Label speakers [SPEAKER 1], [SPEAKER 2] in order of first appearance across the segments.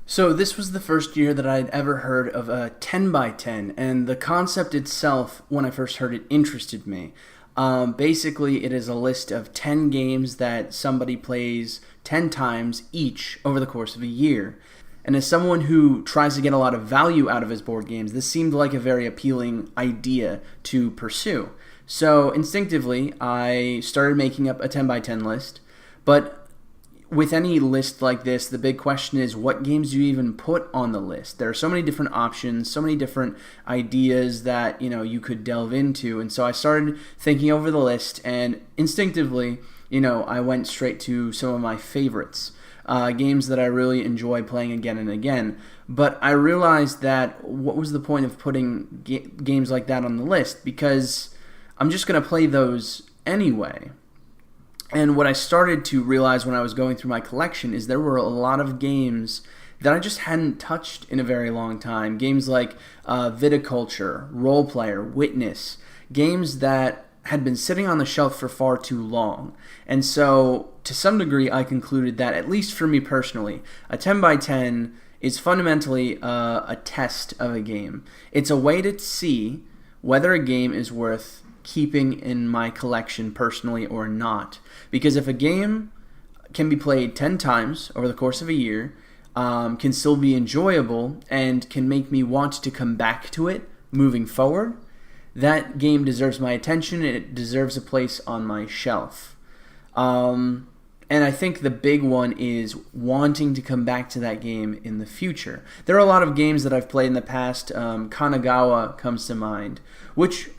[SPEAKER 1] So this was the first year that I'd ever heard of a 10 by 10, and the concept itself, when I first heard it, interested me. Basically, it is a list of 10 games that somebody plays 10 times each over the course of a year. And as someone who tries to get a lot of value out of his board games, this seemed like a very appealing idea to pursue. So instinctively, I started making up a 10 by 10 list, but with any list like this, the big question is, what games do you even put on the list? There are so many different options, so many different ideas that you could delve into. And so I started thinking over the list, and instinctively, I went straight to some of my favorites, games that I really enjoy playing again and again. But I realized that what was the point of putting games like that on the list? Because I'm just going to play those anyway. And what I started to realize when I was going through my collection is there were a lot of games that I just hadn't touched in a very long time. Games like Viticulture, Role Player, Witness, games that had been sitting on the shelf for far too long. And so, to some degree, I concluded that, at least for me personally, a 10 by 10 is fundamentally a test of a game. It's a way to see whether a game is worth keeping in my collection personally or not. Because if a game can be played 10 times over the course of a year, can still be enjoyable, and can make me want to come back to it moving forward, that game deserves my attention, and it deserves a place on my shelf. And I think the big one is wanting to come back to that game in the future. There are a lot of games that I've played in the past. Kanagawa comes to mind, which,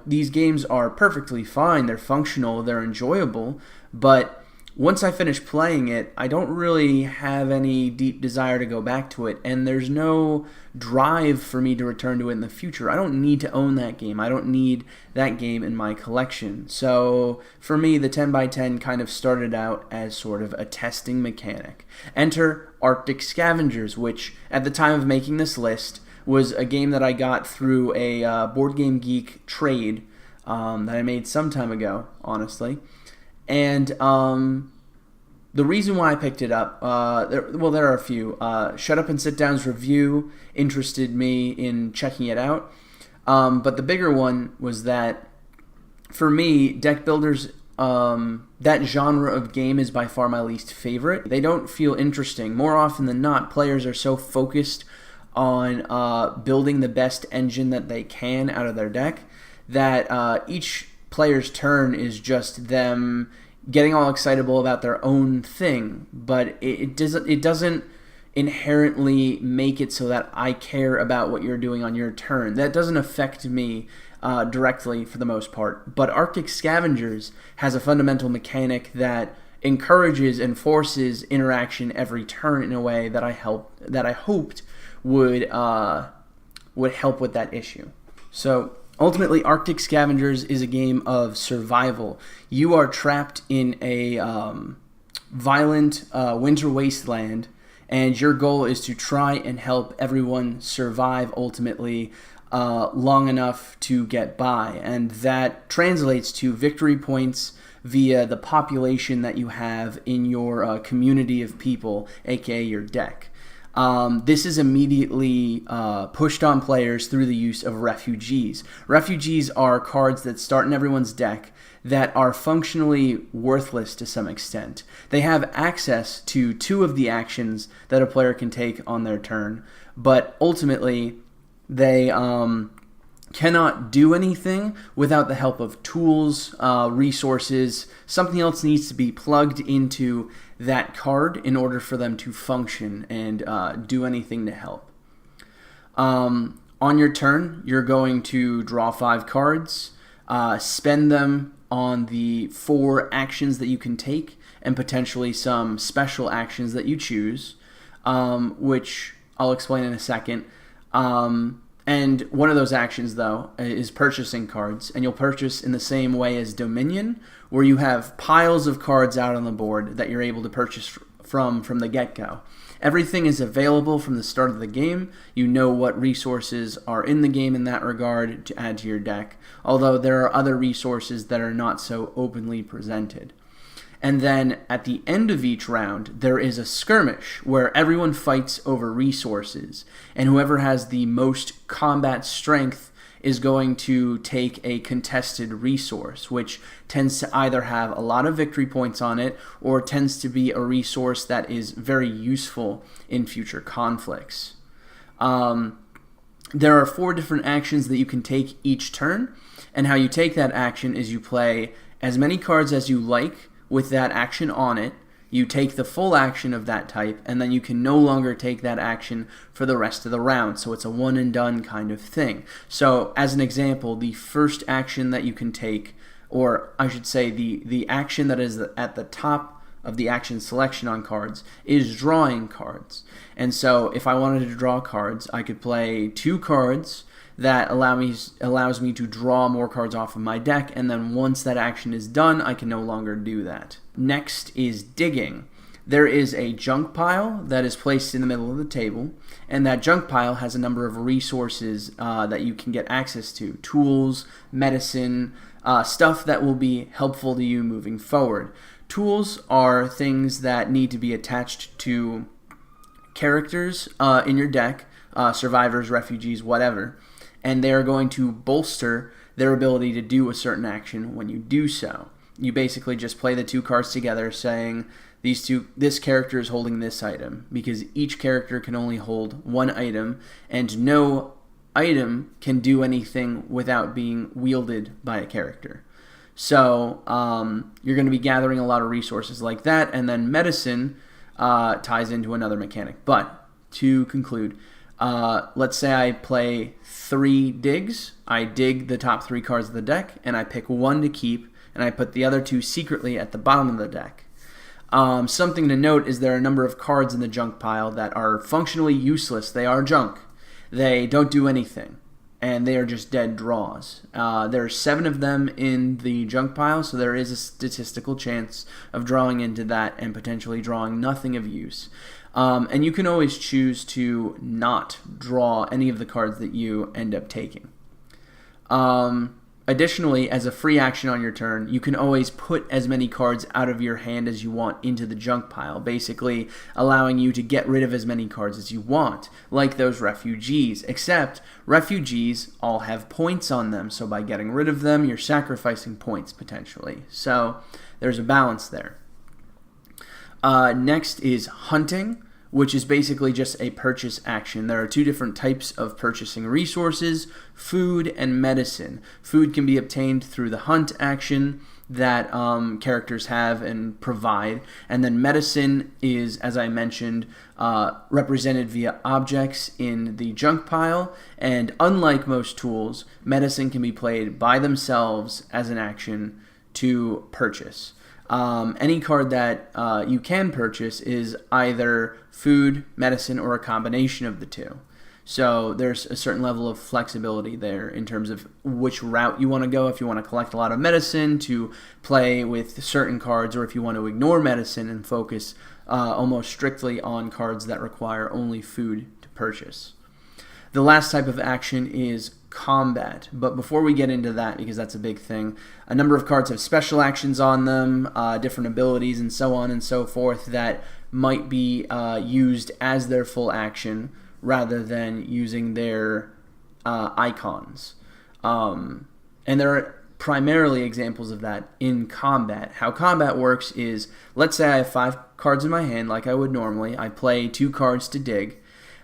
[SPEAKER 1] these games are perfectly fine. They're functional, they're enjoyable, but once I finish playing it, I don't really have any deep desire to go back to it, and there's no drive for me to return to it in the future. I don't need to own that game. I don't need that game in my collection. So for me, the 10 by 10 kind of started out as sort of a testing mechanic. Enter Arctic Scavengers, which at the time of making this list was a game that I got through a Board Game Geek trade that I made some time ago, honestly. And the reason why I picked it up, there are a few. Shut Up and Sit Down's review interested me in checking it out. But the bigger one was that, for me, deck builders, that genre of game is by far my least favorite. They don't feel interesting. More often than not, players are so focused on building the best engine that they can out of their deck that each player's turn is just them getting all excitable about their own thing, but it doesn't inherently make it so that I care about what you're doing on your turn. That doesn't affect me directly for the most part. But Arctic Scavengers has a fundamental mechanic that encourages and forces interaction every turn in a way that I hoped would help with that issue. So ultimately, Arctic Scavengers is a game of survival. You are trapped in a violent winter wasteland, and your goal is to try and help everyone survive ultimately long enough to get by. And that translates to victory points via the population that you have in your community of people, aka your deck. This is immediately pushed on players through the use of refugees. Refugees are cards that start in everyone's deck that are functionally worthless to some extent. They have access to two of the actions that a player can take on their turn, but ultimately they cannot do anything without the help of tools, resources. Something else needs to be plugged into that card in order for them to function and do anything to help. On your turn, you're going to draw 5 cards, spend them on the 4 actions that you can take, and potentially some special actions that you choose, which I'll explain in a second. And one of those actions, though, is purchasing cards, and you'll purchase in the same way as Dominion, where you have piles of cards out on the board that you're able to purchase from the get-go. Everything is available from the start of the game. You know what resources are in the game in that regard to add to your deck, although there are other resources that are not so openly presented. And then at the end of each round, there is a skirmish where everyone fights over resources. And whoever has the most combat strength is going to take a contested resource, which tends to either have a lot of victory points on it or tends to be a resource that is very useful in future conflicts. There are 4 different actions that you can take each turn, and how you take that action is you play as many cards as you like with that action on it. You take the full action of that type, and then you can no longer take that action for the rest of the round. So it's a one and done kind of thing. So as an example, the first action that you can take, or I should say the action that is at the top of the action selection on cards, is drawing cards. And so if I wanted to draw cards, I could play 2 cards that allows me to draw more cards off of my deck, and then once that action is done, I can no longer do that. Next is digging. There is a junk pile that is placed in the middle of the table, and that junk pile has a number of resources that you can get access to. Tools, medicine, stuff that will be helpful to you moving forward. Tools are things that need to be attached to characters in your deck, survivors, refugees, whatever, and they are going to bolster their ability to do a certain action when you do so. You basically just play the 2 cards together saying this character is holding this item, because each character can only hold 1 item, and no item can do anything without being wielded by a character. So you're going to be gathering a lot of resources like that, and then medicine ties into another mechanic. But to conclude, let's say I play 3 digs. I dig the top 3 cards of the deck, and I pick 1 to keep, and I put the other 2 secretly at the bottom of the deck. Something to note is there are a number of cards in the junk pile that are functionally useless. They are junk. They don't do anything, and they are just dead draws. There are 7 of them in the junk pile, so there is a statistical chance of drawing into that and potentially drawing nothing of use. And you can always choose to not draw any of the cards that you end up taking. Additionally, as a free action on your turn, you can always put as many cards out of your hand as you want into the junk pile, basically allowing you to get rid of as many cards as you want, like those refugees, except refugees all have points on them, so by getting rid of them, you're sacrificing points potentially. So there's a balance there. Next is hunting, which is basically just a purchase action. There are 2 different types of purchasing resources, food and medicine. Food can be obtained through the hunt action that characters have and provide, and then medicine is, as I mentioned, represented via objects in the junk pile, and unlike most tools, medicine can be played by themselves as an action to purchase. Any card that you can purchase is either food, medicine, or a combination of the 2. So there's a certain level of flexibility there in terms of which route you want to go. If you want to collect a lot of medicine to play with certain cards, or if you want to ignore medicine and focus almost strictly on cards that require only food to purchase. The last type of action is combat, but before we get into that, because that's a big thing, a number of cards have special actions on them, different abilities, and so on and so forth that might be used as their full action rather than using their icons. And there are primarily examples of that in combat. How combat works is, let's say I have 5 cards in my hand like I would normally. I play 2 cards to dig.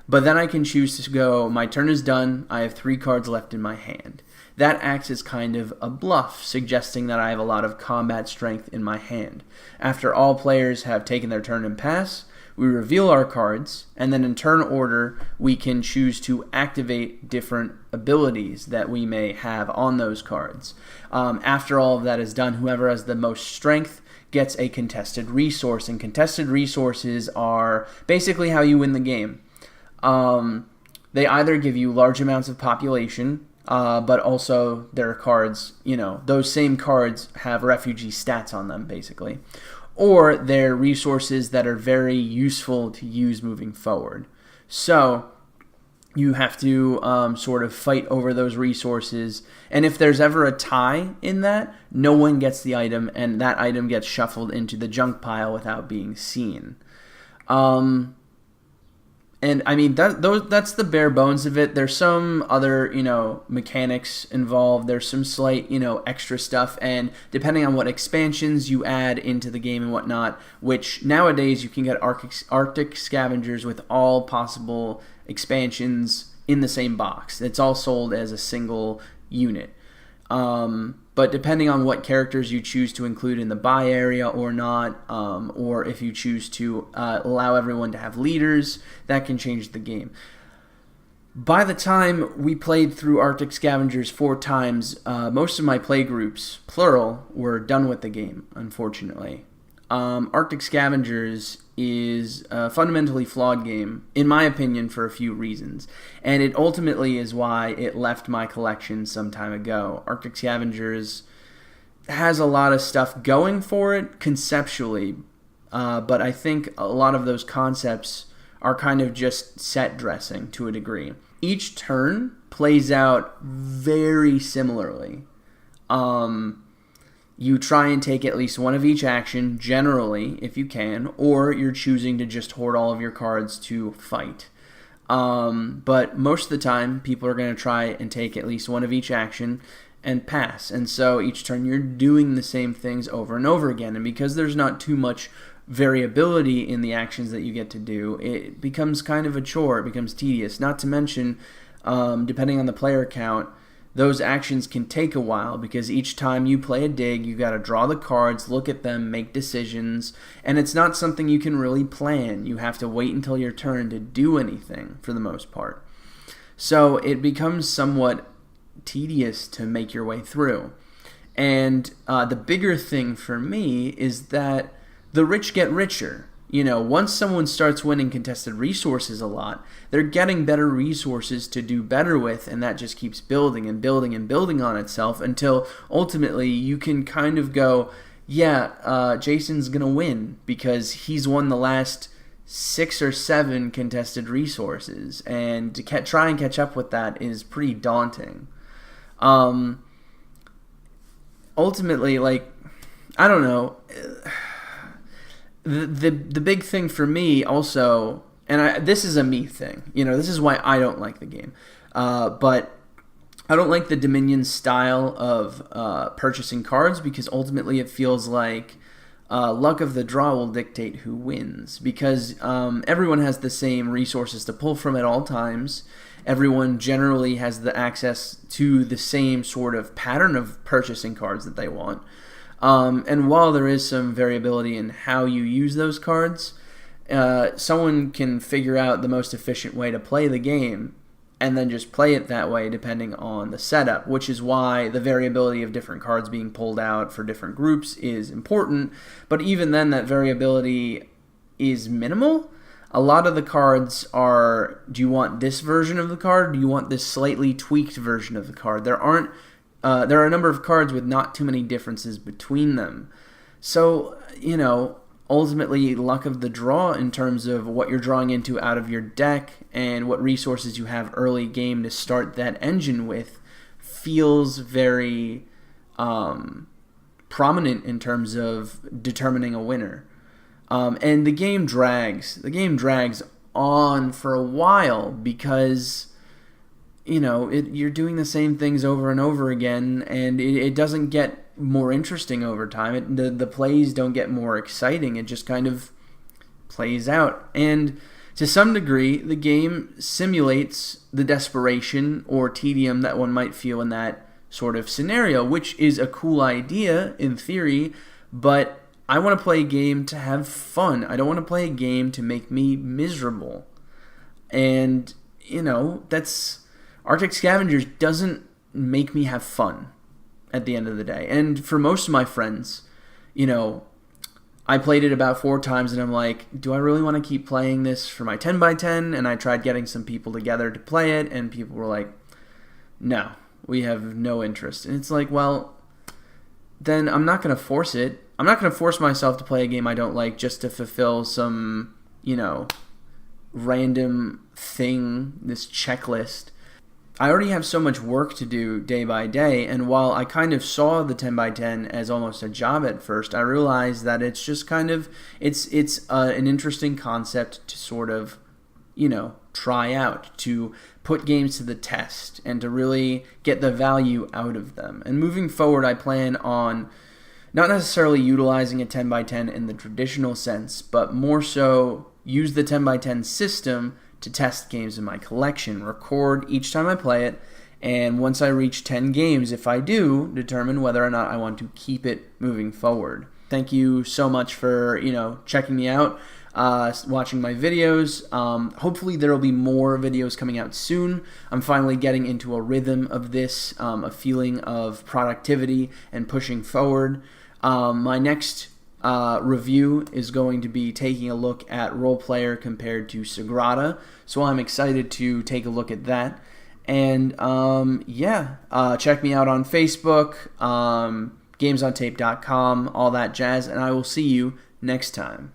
[SPEAKER 1] But then I can choose to go, my turn is done, I have 3 cards left in my hand. That acts as kind of a bluff, suggesting that I have a lot of combat strength in my hand. After all players have taken their turn and pass, we reveal our cards, and then in turn order, we can choose to activate different abilities that we may have on those cards. After all of that is done, whoever has the most strength gets a contested resource, and contested resources are basically how you win the game. They either give you large amounts of population, but also their cards, those same cards have refugee stats on them, basically. Or they're resources that are very useful to use moving forward. So, You have to sort of fight over those resources. And if there's ever a tie in that, no one gets the item, and that item gets shuffled into the junk pile without being seen. And I mean, that's the bare bones of it. There's some other, mechanics involved. There's some slight, extra stuff. And depending on what expansions you add into the game and whatnot, which nowadays you can get Arctic Scavengers with all possible expansions in the same box. It's all sold as a single unit. But depending on what characters you choose to include in the buy area or not, or if you choose to allow everyone to have leaders, that can change the game. By the time we played through Arctic Scavengers 4 times, most of my play groups, plural, were done with the game, unfortunately. Arctic Scavengers is a fundamentally flawed game, in my opinion, for a few reasons. And it ultimately is why it left my collection some time ago. Arctic Scavengers has a lot of stuff going for it conceptually, but I think a lot of those concepts are kind of just set dressing to a degree. Each turn plays out very similarly. You try and take at least one of each action, generally, if you can, or you're choosing to just hoard all of your cards to fight. But most of the time, people are going to try and take at least one of each action and pass. And so each turn you're doing the same things over and over again. And because there's not too much variability in the actions that you get to do, it becomes kind of a chore. It becomes tedious. Not to mention, depending on the player count, those actions can take a while because each time you play a dig, you got to draw the cards, look at them, make decisions, and it's not something you can really plan. You have to wait until your turn to do anything for the most part. So it becomes somewhat tedious to make your way through. And the bigger thing for me is that the rich get richer. Once someone starts winning contested resources a lot, they're getting better resources to do better with, and that just keeps building and building and building on itself until ultimately you can kind of go, Jason's going to win because he's won the last 6 or 7 contested resources, and to try and catch up with that is pretty daunting. Ultimately, I don't know. The big thing for me also, and this is a me thing, this is why I don't like the game, but I don't like the Dominion style of purchasing cards because ultimately it feels like luck of the draw will dictate who wins because everyone has the same resources to pull from at all times. Everyone generally has the access to the same sort of pattern of purchasing cards that they want. And while there is some variability in how you use those cards, someone can figure out the most efficient way to play the game and then just play it that way depending on the setup, which is why the variability of different cards being pulled out for different groups is important. But even then, that variability is minimal. A lot of the cards are, do you want this version of the card? Do you want this slightly tweaked version of the card? There are a number of cards with not too many differences between them. So, ultimately, luck of the draw in terms of what you're drawing into out of your deck and what resources you have early game to start that engine with feels very prominent in terms of determining a winner. And the game drags. The game drags on for a while because you're doing the same things over and over again, and it doesn't get more interesting over time. The plays don't get more exciting. It just kind of plays out. And to some degree, the game simulates the desperation or tedium that one might feel in that sort of scenario, which is a cool idea in theory, but I want to play a game to have fun. I don't want to play a game to make me miserable. And, that's... Arctic Scavengers doesn't make me have fun at the end of the day. And for most of my friends, I played it about 4 times and I'm like, do I really want to keep playing this for my 10x10? And I tried getting some people together to play it and people were like, no, we have no interest. And it's like, well, then I'm not going to force it. I'm not going to force myself to play a game I don't like just to fulfill some, random thing, this checklist. I already have so much work to do day by day, and while I kind of saw the 10x10 as almost a job at first, I realized that it's just kind of, it's an interesting concept to sort of, try out, to put games to the test, and to really get the value out of them. And moving forward, I plan on not necessarily utilizing a 10x10 in the traditional sense, but more so use the 10x10 system to test games in my collection, record each time I play it, and once I reach 10 games, if I do, determine whether or not I want to keep it moving forward. Thank you so much for, checking me out, watching my videos. Hopefully there will be more videos coming out soon. I'm finally getting into a rhythm of this, a feeling of productivity and pushing forward. My next review is going to be taking a look at Role Player compared to Sagrada, so I'm excited to take a look at that. And check me out on Facebook, gamesontape.com, all that jazz, and I will see you next time.